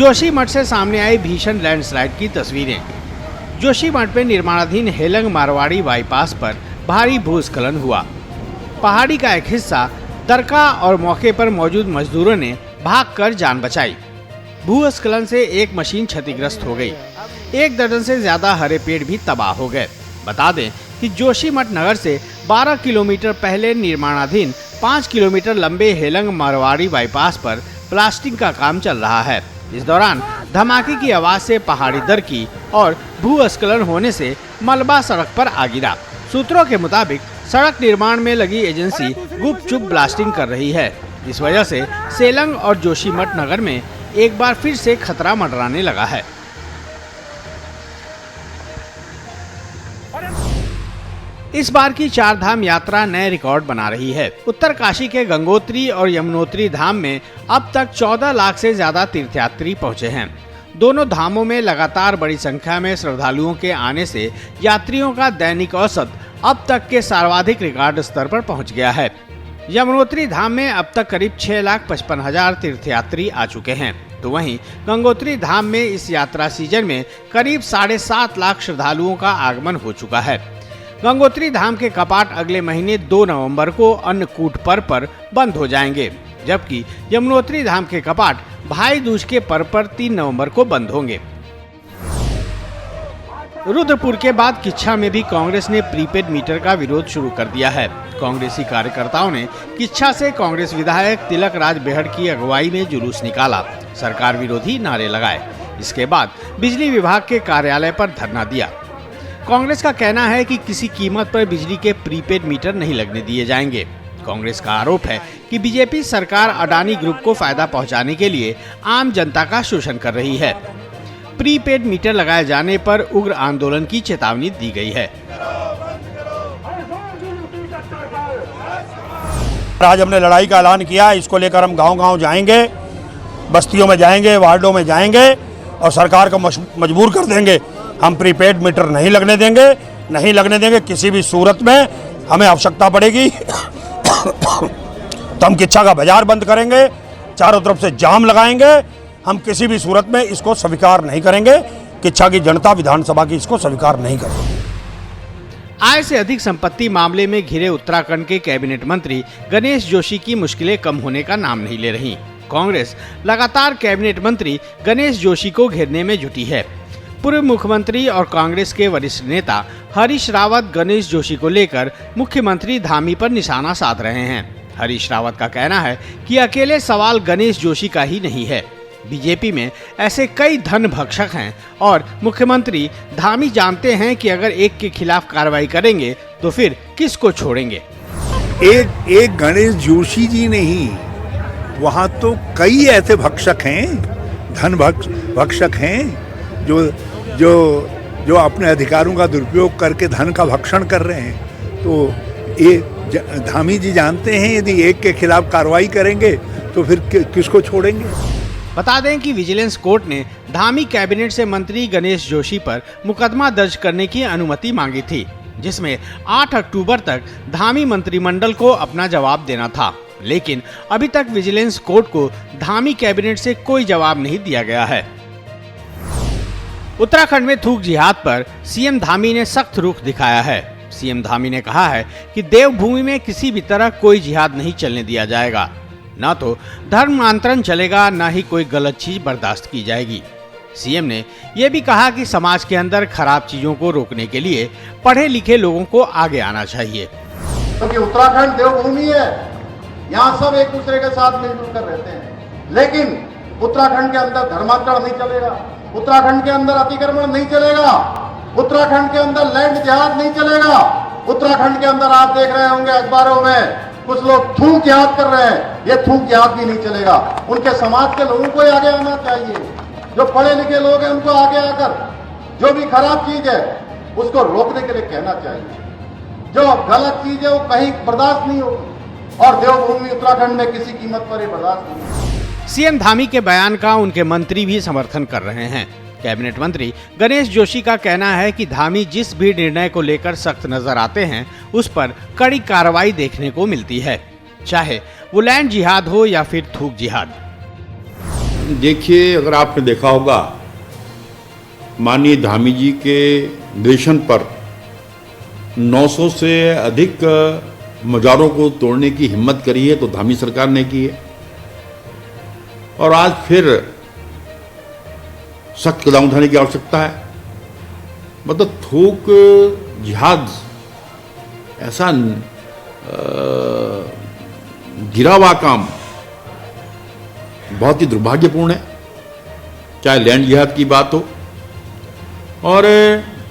जोशीमठ से सामने आई भीषण लैंडस्लाइड की तस्वीरें। जोशीमठ में निर्माणाधीन हेलंग मारवाड़ी बाईपास पर भारी भूस्खलन हुआ। पहाड़ी का एक हिस्सा दरका और मौके पर मौजूद मजदूरों ने भागकर जान बचाई। भूस्खलन से एक मशीन क्षतिग्रस्त हो गई। 1 दर्जन से ज्यादा हरे पेड़ भी तबाह हो गए। बता दें कि जोशीमठ नगर से 12 किलोमीटर पहले निर्माणाधीन 5 किलोमीटर लंबे हेलंग मारवाड़ी बाईपास पर प्लास्टिक का काम चल रहा है। इस दौरान धमाके की आवाज से पहाड़ी दरकी और भूस्खलन होने से मलबा सड़क पर आ गिरा। सूत्रों के मुताबिक सड़क निर्माण में लगी एजेंसी गुपचुप ब्लास्टिंग कर रही है। इस वजह से सेलंग और जोशीमठ नगर में एक बार फिर से खतरा मंडराने लगा है। इस बार की 4 धाम यात्रा नए रिकॉर्ड बना रही है। उत्तरकाशी के गंगोत्री और यमुनोत्री धाम में अब तक 14 लाख से ज्यादा तीर्थयात्री पहुंचे हैं। दोनों धामों में लगातार बड़ी संख्या में श्रद्धालुओं के आने से यात्रियों का दैनिक औसत अब तक के सर्वाधिक रिकॉर्ड स्तर पर पहुंच गया है। यमुनोत्री धाम में अब तक करीब 6,55,000 तीर्थयात्री आ चुके हैं, तो वहीं गंगोत्री धाम में इस यात्रा सीजन में करीब 7.5 लाख श्रद्धालुओं का आगमन हो चुका है। गंगोत्री धाम के कपाट अगले महीने 2 नवंबर को अन्नकूट पर्व पर बंद हो जाएंगे, जबकि यमुनोत्री धाम के कपाट भाई दूज के पर्व पर 3 नवंबर को बंद होंगे। रुद्रपुर के बाद किच्छा में भी कांग्रेस ने प्रीपेड मीटर का विरोध शुरू कर दिया है। कांग्रेसी कार्यकर्ताओं ने किच्छा से कांग्रेस विधायक तिलक राज बेहड़ की अगुवाई में जुलूस निकाला, सरकार विरोधी नारे लगाए। इसके बाद बिजली विभाग के कार्यालय पर धरना दिया। कांग्रेस का कहना है कि किसी कीमत पर बिजली के प्रीपेड मीटर नहीं लगने दिए जाएंगे। कांग्रेस का आरोप है कि बीजेपी सरकार अडानी ग्रुप को फायदा पहुंचाने के लिए आम जनता का शोषण कर रही है। प्रीपेड मीटर लगाए जाने पर उग्र आंदोलन की चेतावनी दी गई है। आज हमने लड़ाई का ऐलान किया, इसको लेकर हम गांव-गांव जाएंगे, बस्तियों में जाएंगे, वार्डों में जाएंगे और सरकार को मजबूर कर देंगे। हम प्रीपेड मीटर नहीं लगने देंगे। किसी भी सूरत में हमें आवश्यकता पड़ेगी तो हम किच्छा का बाजार बंद करेंगे, चारों तरफ से जाम लगाएंगे। हम किसी भी सूरत में इसको स्वीकार नहीं करेंगे। किच्छा की जनता विधानसभा की इसको स्वीकार नहीं करेगी। आय से अधिक संपत्ति मामले में घिरे उत्तराखंड के कैबिनेट मंत्री गणेश जोशी की मुश्किलें कम होने का नाम नहीं ले रही। कांग्रेस लगातार कैबिनेट मंत्री गणेश जोशी को घेरने में जुटी है। पूर्व मुख्यमंत्री और कांग्रेस के वरिष्ठ नेता हरीश रावत गणेश जोशी को लेकर मुख्यमंत्री धामी पर निशाना साध रहे हैं। हरीश रावत का कहना है कि अकेले सवाल गणेश जोशी का ही नहीं है। बीजेपी में ऐसे कई धन भक्षक हैं और मुख्यमंत्री धामी जानते हैं कि अगर एक के खिलाफ कार्रवाई करेंगे तो फिर किसको छोड़ेंगे। एक गणेश जोशी जी नहीं, वहाँ तो कई ऐसे भक्षक हैं, धन भक्षक हैं जो अपने अधिकारों का दुरुपयोग करके धन का भक्षण कर रहे हैं। तो ये धामी जी जानते हैं यदि एक के खिलाफ कार्रवाई करेंगे तो फिर किसको छोड़ेंगे। बता दें कि विजिलेंस कोर्ट ने धामी कैबिनेट से मंत्री गणेश जोशी पर मुकदमा दर्ज करने की अनुमति मांगी थी, जिसमें 8 अक्टूबर तक धामी मंत्रिमंडल को अपना जवाब देना था। लेकिन अभी तक विजिलेंस कोर्ट को धामी कैबिनेट से कोई जवाब नहीं दिया गया है। उत्तराखंड में थूक जिहाद पर सीएम धामी ने सख्त रुख दिखाया है। सीएम धामी ने कहा है कि देवभूमि में किसी भी तरह कोई जिहाद नहीं चलने दिया जाएगा। न तो धर्मांतरण चलेगा, न ही कोई गलत चीज बर्दाश्त की जाएगी। सीएम ने यह भी कहा कि समाज के अंदर खराब चीजों को रोकने के लिए पढ़े लिखे लोगों को आगे आना चाहिए। क्योंकि उत्तराखंड देवभूमि है, यहाँ सब एक दूसरे के साथ मिलजुल कर रहते हैं। लेकिन उत्तराखंड के अंदर धर्मांतरण नहीं चलेगा, उत्तराखंड के अंदर अतिक्रमण नहीं चलेगा, उत्तराखंड के अंदर लैंड जिहाद नहीं चलेगा। उत्तराखंड के अंदर आप देख रहे होंगे अखबारों में कुछ लोग थूक जिहाद कर रहे हैं, ये थूक जिहाद भी नहीं चलेगा। उनके समाज के लोगों को आगे आना चाहिए। जो पढ़े लिखे लोग हैं उनको आगे आकर जो भी खराब चीज है उसको रोकने के लिए कहना चाहिए। जो गलत चीज है वो कहीं बर्दाश्त नहीं होगी और देवभूमि उत्तराखंड में किसी कीमत पर ही बर्दाश्त नहीं होगी। सीएम धामी के बयान का उनके मंत्री भी समर्थन कर रहे हैं। कैबिनेट मंत्री गणेश जोशी का कहना है कि धामी जिस भी निर्णय को लेकर सख्त नजर आते हैं उस पर कड़ी कार्रवाई देखने को मिलती है, चाहे वो लैंड जिहाद हो या फिर थूक जिहाद। देखिए, अगर आपने देखा होगा, माननीय धामी जी के निर्देशन पर 900 से अधिक मज़ारों को तोड़ने की हिम्मत करी है तो धामी सरकार ने की है। और आज फिर सख्त कदम उठाने की आवश्यकता है। मतलब थूक जिहाद ऐसा गिरा हुआ काम बहुत ही दुर्भाग्यपूर्ण है, चाहे लैंड जिहाद की बात हो। और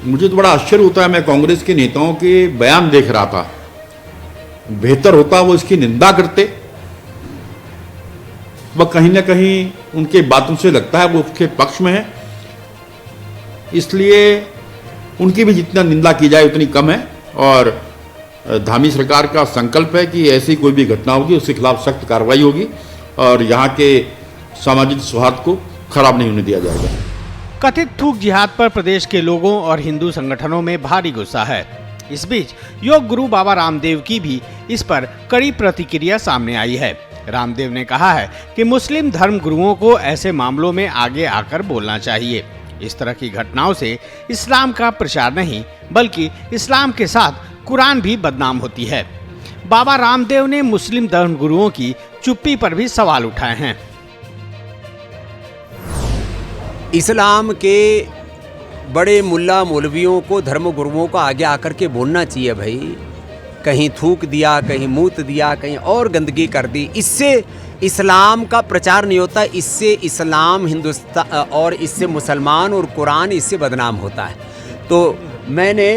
मुझे तो बड़ा आश्चर्य होता है, मैं कांग्रेस के नेताओं के बयान देख रहा था, बेहतर होता वो इसकी निंदा करते। वह कहीं ना कहीं उनके बातों से लगता है वो उसके पक्ष में है, इसलिए उनकी भी जितना निंदा की जाए उतनी कम है। और धामी सरकार का संकल्प है कि ऐसी कोई भी घटना होगी उसके खिलाफ सख्त कार्रवाई होगी और यहाँ के सामाजिक सौहार्द को खराब नहीं होने दिया जाएगा। कथित थूक जिहाद पर प्रदेश के लोगों और हिंदू संगठनों में भारी गुस्सा है। इस बीच योग गुरु बाबा रामदेव की भी इस पर कड़ी प्रतिक्रिया सामने आई है। रामदेव ने कहा है कि मुस्लिम धर्म गुरुओं को ऐसे मामलों में आगे आकर बोलना चाहिए। इस तरह की घटनाओं से इस्लाम का प्रचार नहीं बल्कि इस्लाम के साथ कुरान भी बदनाम होती है। बाबा रामदेव ने मुस्लिम धर्म गुरुओं की चुप्पी पर भी सवाल उठाए हैं। इस्लाम के बड़े मुल्ला मौलवियों को, धर्म गुरुओं को आगे आकर के बोलना चाहिए भाई। कहीं थूक दिया, कहीं मूत दिया, कहीं और गंदगी कर दी, इससे इस्लाम का प्रचार नहीं होता, इससे इस्लाम हिंदुस्तान और इससे मुसलमान और कुरान इससे बदनाम होता है। तो मैंने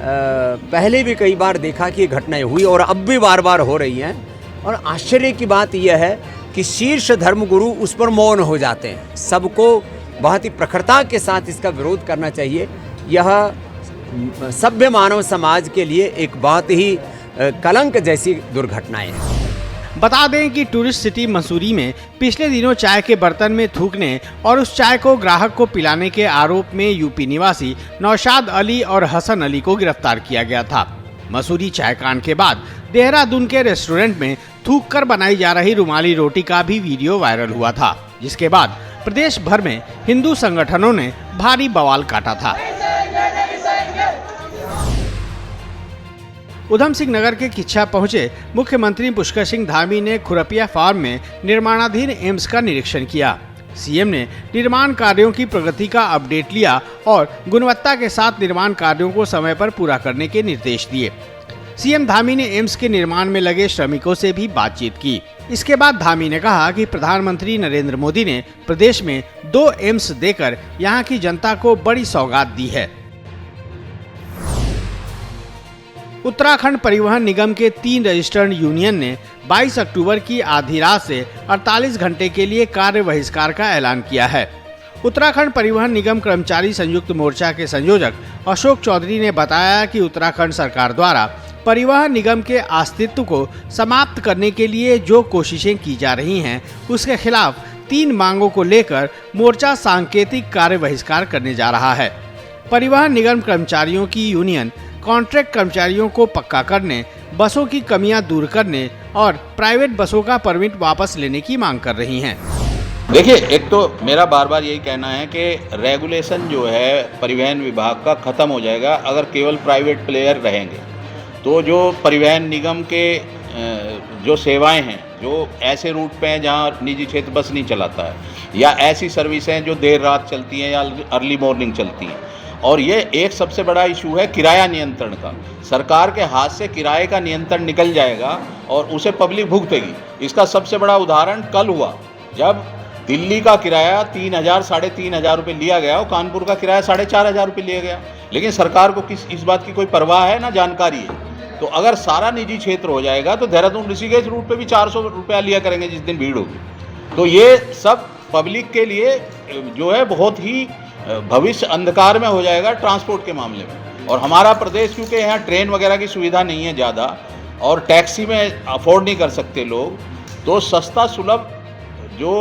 पहले भी कई बार देखा कि ये घटनाएं हुई और अब भी बार बार हो रही हैं। और आश्चर्य की बात यह है कि शीर्ष धर्मगुरु उस पर मौन हो जाते हैं। सबको बहुत ही प्रखरता के साथ इसका विरोध करना चाहिए। यह सभ्य मानव समाज के लिए एक बहुत ही कलंक जैसी दुर्घटनाएं हैं। बता दें कि टूरिस्ट सिटी मसूरी में पिछले दिनों चाय के बर्तन में थूकने और उस चाय को ग्राहक को पिलाने के आरोप में यूपी निवासी नौशाद अली और हसन अली को गिरफ्तार किया गया था। मसूरी चाय कांड के बाद देहरादून के रेस्टोरेंट में थूक कर बनाई जा रही रुमाली रोटी का भी वीडियो वायरल हुआ था, जिसके बाद प्रदेश भर में हिंदू संगठनों ने भारी बवाल काटा था। उधम सिंह नगर के किच्छा पहुंचे मुख्यमंत्री पुष्कर सिंह धामी ने खुरपिया फार्म में निर्माणाधीन एम्स का निरीक्षण किया। सीएम ने निर्माण कार्यों की प्रगति का अपडेट लिया और गुणवत्ता के साथ निर्माण कार्यों को समय पर पूरा करने के निर्देश दिए। सीएम धामी ने एम्स के निर्माण में लगे श्रमिकों से भी बातचीत की। इसके बाद धामी ने कहा कि प्रधानमंत्री नरेंद्र मोदी ने प्रदेश में 2 एम्स देकर यहां की जनता को बड़ी सौगात दी है। उत्तराखंड परिवहन निगम के 3 रजिस्टर्ड यूनियन ने 22 अक्टूबर की आधी रात से 48 घंटे के लिए कार्य बहिष्कार का ऐलान किया है। उत्तराखंड परिवहन निगम कर्मचारी संयुक्त मोर्चा के संयोजक अशोक चौधरी ने बताया कि उत्तराखंड सरकार द्वारा परिवहन निगम के अस्तित्व को समाप्त करने के लिए जो कोशिशें की जा रही हैं, उसके खिलाफ 3 मांगों को लेकर मोर्चा सांकेतिक कार्य बहिष्कार करने जा रहा है। परिवहन निगम कर्मचारियों की यूनियन कॉन्ट्रैक्ट कर्मचारियों को पक्का करने, बसों की कमियां दूर करने और प्राइवेट बसों का परमिट वापस लेने की मांग कर रही हैं। देखिए, एक तो मेरा बार बार यही कहना है कि रेगुलेशन जो है परिवहन विभाग का ख़त्म हो जाएगा अगर केवल प्राइवेट प्लेयर रहेंगे। तो जो परिवहन निगम के जो सेवाएं हैं, जो ऐसे रूट पे हैं जहां निजी क्षेत्र बस नहीं चलाता है, या ऐसी सर्विस हैं जो देर रात चलती हैं या अर्ली मॉर्निंग चलती हैं, और ये एक सबसे बड़ा इशू है किराया नियंत्रण का। सरकार के हाथ से किराए का नियंत्रण निकल जाएगा और उसे पब्लिक भुगतेगी। इसका सबसे बड़ा उदाहरण कल हुआ, जब दिल्ली का किराया 3,000 साढ़े 3,000 रुपये लिया गया और कानपुर का किराया 4,500 रुपये लिया गया, लेकिन सरकार को इस बात की कोई परवाह है ना जानकारी है। तो अगर सारा निजी क्षेत्र हो जाएगा तो देहरादून ऋषिकेश रूट पे भी 400 रुपया लिया करेंगे जिस दिन भीड़ होगी। तो ये सब पब्लिक के लिए जो है बहुत ही भविष्य अंधकार में हो जाएगा ट्रांसपोर्ट के मामले में। और हमारा प्रदेश क्योंकि यहाँ ट्रेन वगैरह की सुविधा नहीं है ज़्यादा और टैक्सी में अफोर्ड नहीं कर सकते लोग, तो सस्ता सुलभ जो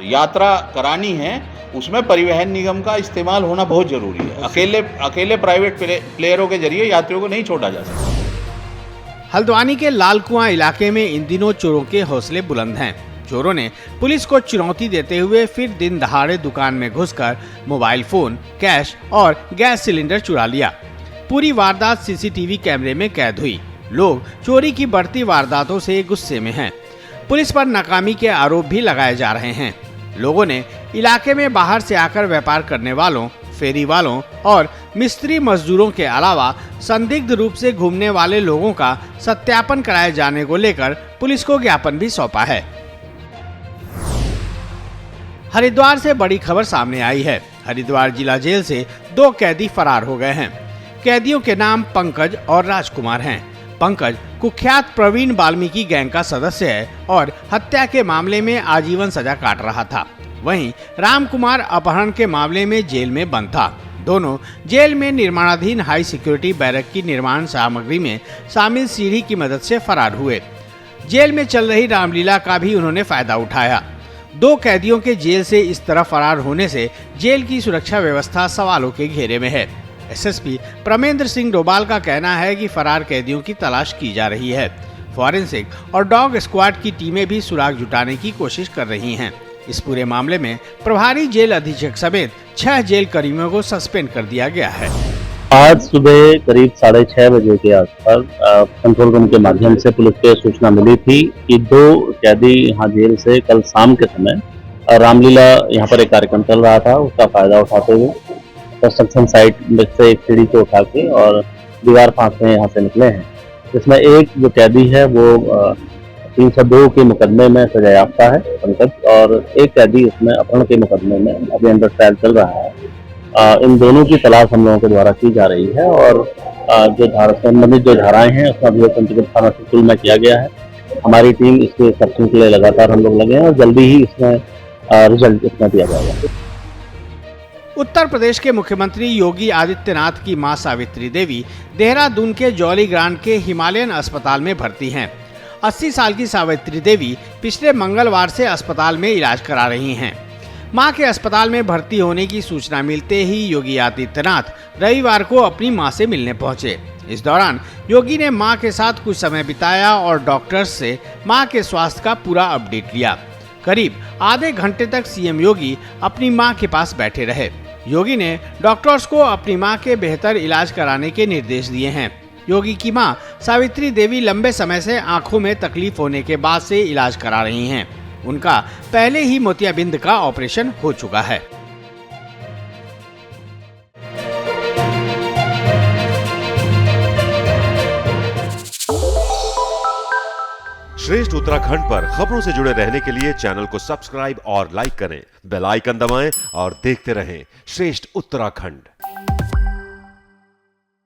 यात्रा करानी है उसमें परिवहन निगम का इस्तेमाल होना बहुत ज़रूरी है। अकेले प्राइवेट प्लेयरों के जरिए यात्रियों को नहीं छोड़ा जा सकता। हल्द्वानी के लाल कुआं इलाके में इन दिनों चोरों के हौसले बुलंद हैं। चोरों ने पुलिस को चुनौती देते हुए फिर दिन दहाड़े दुकान में घुसकर मोबाइल फोन, कैश और गैस सिलेंडर चुरा लिया। पूरी वारदात सीसीटीवी कैमरे में कैद हुई। लोग चोरी की बढ़ती वारदातों से गुस्से में हैं। पुलिस पर नाकामी के आरोप भी लगाए जा रहे हैं। लोगों ने इलाके में बाहर से आकर व्यापार करने वालों, फेरी वालों और मिस्त्री मजदूरों के अलावा संदिग्ध रूप से घूमने वाले लोगों का सत्यापन कराए जाने को लेकर पुलिस को ज्ञापन भी सौंपा है। हरिद्वार से बड़ी खबर सामने आई है। हरिद्वार जिला जेल से 2 कैदी फरार हो गए हैं। कैदियों के नाम पंकज और राजकुमार हैं। पंकज कुख्यात प्रवीण वाल्मीकि गैंग का सदस्य है और हत्या के मामले में आजीवन सजा काट रहा था। वहीं रामकुमार अपहरण के मामले में जेल में बंद था। दोनों जेल में निर्माणाधीन हाई सिक्योरिटी बैरक की निर्माण सामग्री में शामिल सीढ़ी की मदद से फरार हुए। जेल में चल रही रामलीला का भी उन्होंने फायदा उठाया। 2 कैदियों के जेल से इस तरह फरार होने से जेल की सुरक्षा व्यवस्था सवालों के घेरे में है। एसएसपी प्रमेंद्र सिंह डोभाल का कहना है कि फरार कैदियों की तलाश की जा रही है। फॉरेंसिक और डॉग स्क्वाड की टीमें भी सुराग जुटाने की कोशिश कर रही हैं। इस पूरे मामले में प्रभारी जेल अधीक्षक समेत 6 जेल कर्मियों को सस्पेंड कर दिया गया है। आज सुबह करीब 6:30 बजे के आसपास कंट्रोल रूम के माध्यम से पुलिस को सूचना मिली थी कि 2 कैदी यहाँ जेल से कल शाम के समय रामलीला यहाँ पर एक कार्यक्रम चल रहा था, उसका फायदा उठाते हुए कंस्ट्रक्शन साइट में से एक सीढ़ी को उठा के और दीवार फांसने यहाँ से निकले हैं। इसमें एक जो कैदी है वो 302 के मुकदमे में सजायाफ्ता है पंकज, और एक कैदी उसमें अपहरण के मुकदमे में अभी अंडर ट्रायल चल रहा है। इन दोनों की तलाश हम लोगों के द्वारा की जा रही है और जो संबंधित जो धाराएं हैं उसका अभियोग पंचकुला थाना शिकुल में किया गया है। हमारी टीम इसके सर्चिंग के लिए लगातार हम लोग लगे हैं और जल्दी ही इसमें रिजल्ट इसमें दिया जाएगा। उत्तर प्रदेश के मुख्यमंत्री योगी आदित्यनाथ की मां सावित्री देवी देहरादून के जॉली ग्रांट के हिमालयन अस्पताल में भर्ती हैं। 80 साल की सावित्री देवी पिछले मंगलवार से अस्पताल में इलाज करा रही हैं। मां के अस्पताल में भर्ती होने की सूचना मिलते ही योगी आदित्यनाथ रविवार को अपनी मां से मिलने पहुंचे। इस दौरान योगी ने मां के साथ कुछ समय बिताया और डॉक्टर्स से मां के स्वास्थ्य का पूरा अपडेट लिया। करीब आधे घंटे तक सीएम योगी अपनी मां के पास बैठे रहे। योगी ने डॉक्टर्स को अपनी मां के बेहतर इलाज कराने के निर्देश दिए हैं। योगी की मां सावित्री देवी लंबे समय से आंखों में तकलीफ होने के बाद से इलाज करा रही हैं। उनका पहले ही मोतियाबिंद का ऑपरेशन हो चुका है। श्रेष्ठ उत्तराखंड पर खबरों से जुड़े रहने के लिए चैनल को सब्सक्राइब और लाइक करें, बेल आइकन दबाएं और देखते रहें श्रेष्ठ उत्तराखंड।